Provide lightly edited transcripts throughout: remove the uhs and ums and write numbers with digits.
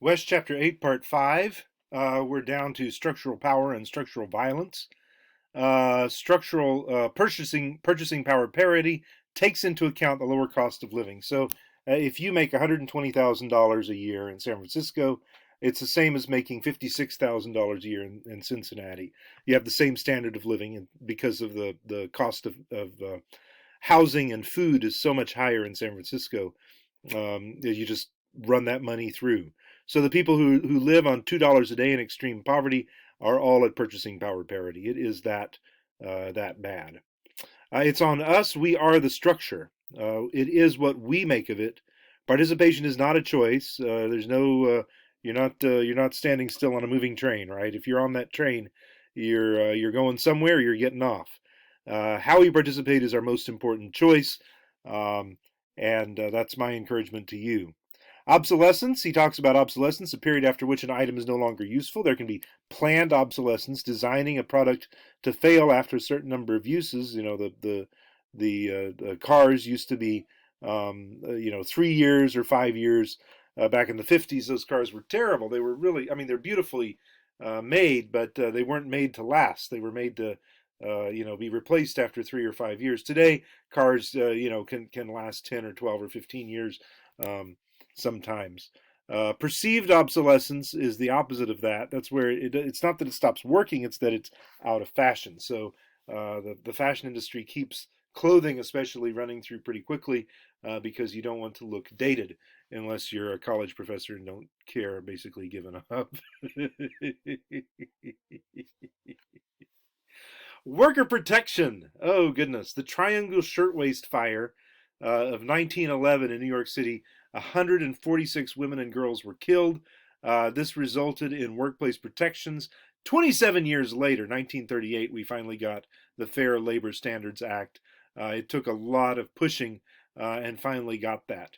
Wesch chapter 8, part 5. We're down to structural power and structural violence. Structural purchasing power parity takes into account the lower cost of living. So if you make $120,000 a year in San Francisco, it's the same as making $56,000 a year in Cincinnati. You have the same standard of living, because of the cost of housing and food is so much higher in San Francisco. You just run that money through. So the people who live on $2 a day in extreme poverty are all at purchasing power parity. It is that bad. It's on us. We are the structure. It is what we make of it. Participation is not a choice. There's no you're not standing still on a moving train, right? If you're on that train, you're going somewhere. You're getting off. How we participate is our most important choice, um, and that's my encouragement to you. Obsolescence, he talks about obsolescence, a period after which an item is no longer useful. There can be planned obsolescence, designing a product to fail after a certain number of uses. The cars used to be 3 years or 5 years. Back in the 50s, those cars were terrible. They were really, I mean, they're beautifully made, but they weren't made to last. They were made to be replaced after 3 or 5 years. Today, cars, can last 10 or 12 or 15 years. Sometimes. Perceived obsolescence is the opposite of that. That's where it's not that it stops working; it's that it's out of fashion. So the fashion industry keeps clothing, especially, running through pretty quickly, because you don't want to look dated unless you're a college professor and don't care, basically giving up. Worker protection. Oh, goodness. The Triangle Shirtwaist Fire of 1911 in New York City, 146 women and girls were killed. This resulted in workplace protections. 27 years later, 1938, we finally got the Fair Labor Standards Act. It took a lot of pushing and finally got that.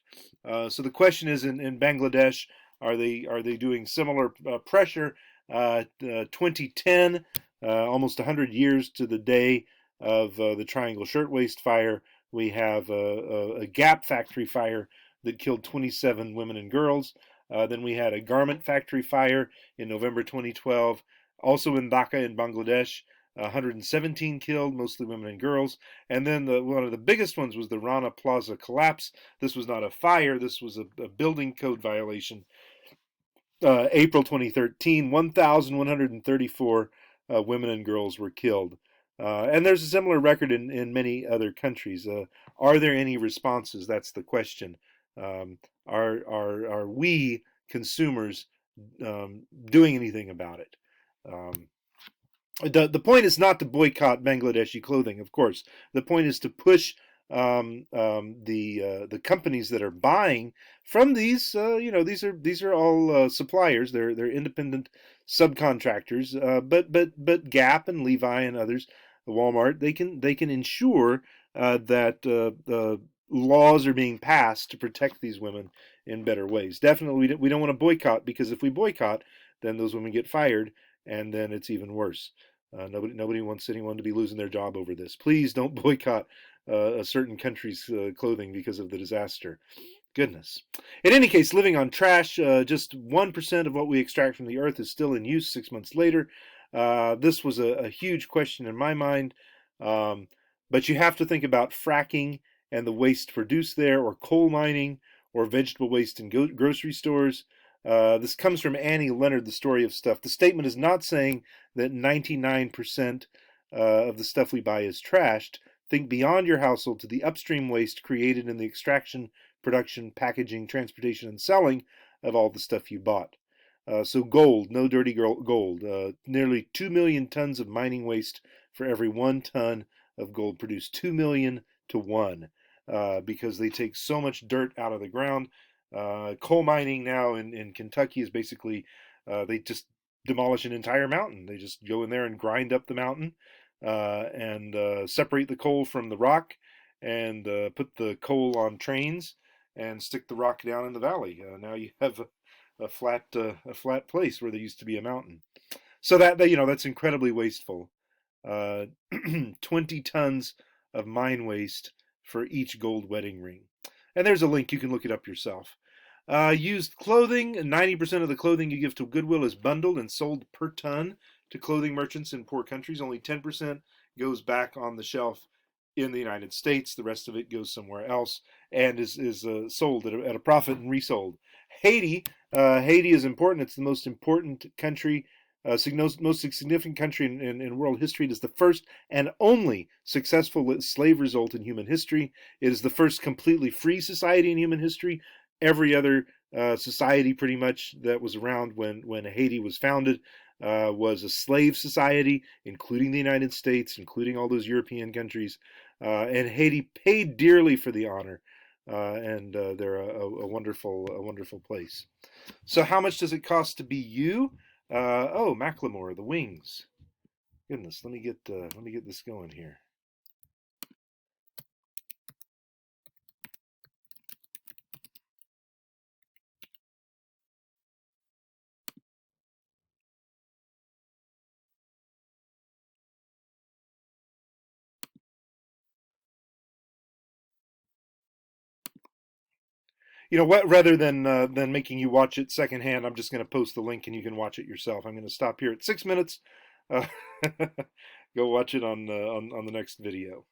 So the question is, in Bangladesh, are they doing similar pressure? 2010, almost 100 years to the day of the Triangle Shirtwaist Fire, we have a Gap factory fire that killed 27 women and girls. Then we had a garment factory fire in November 2012, also in Dhaka in Bangladesh. 117 killed, mostly women and girls. And then one of the biggest ones was the Rana Plaza collapse. This was not a fire, this was a building code violation. April 2013, 1,134 women and girls were killed. And there's a similar record in many other countries. Are there any responses? That's the question. Are we consumers doing anything about it? The point is not to boycott Bangladeshi clothing, of course. The point is to push the companies that are buying from these. These are all suppliers. They're independent subcontractors. But Gap and Levi and others, Walmart, they can ensure that laws are being passed to protect these women in better ways. Definitely, we don't want to boycott, because if we boycott, then those women get fired, and then it's even worse. Nobody wants anyone to be losing their job over this. Please don't boycott a certain country's clothing because of the disaster. Goodness. In any case, living on trash, just 1% of what we extract from the earth is still in use 6 months later. This was a huge question in my mind. But you have to think about fracking and the waste produced there, or coal mining, or vegetable waste in grocery stores. This comes from Annie Leonard, The Story of Stuff. The statement is not saying that 99% of the stuff we buy is trashed. Think beyond your household to the upstream waste created in the extraction, production, packaging, transportation, and selling of all the stuff you bought. So gold, no dirty gold. Nearly 2 million tons of mining waste for every 1 ton of gold produced. 2 million to 1, because they take so much dirt out of the ground. Coal mining now in Kentucky is basically, they just demolish an entire mountain. They just go in there and grind up the mountain, and separate the coal from the rock, and put the coal on trains and stick the rock down in the valley. Now you have a flat place where there used to be a mountain. So that's incredibly wasteful. 20 tons of mine waste for each gold wedding ring. And there's a link, you can look it up yourself. Used clothing. 90% of the clothing you give to Goodwill is bundled and sold per ton to clothing merchants in poor countries. Only 10% goes back on the shelf in the United States. The rest of it goes somewhere else and is sold at a profit and resold. Haiti. Haiti is important. It's the most important country, most significant country in world history. It is the first and only successful slave result in human history. It is the first completely free society in human history. Every other society, pretty much, that was around when Haiti was founded was a slave society, including the United States, including all those European countries. And Haiti paid dearly for the honor, and they're a wonderful place. So, how much does it cost to be you? Oh, Macklemore, the Wings. Goodness, let me get this going here. You know what? Rather than making you watch it secondhand, I'm just going to post the link and you can watch it yourself. I'm going to stop here at 6 minutes. Uh, go watch it on the next video.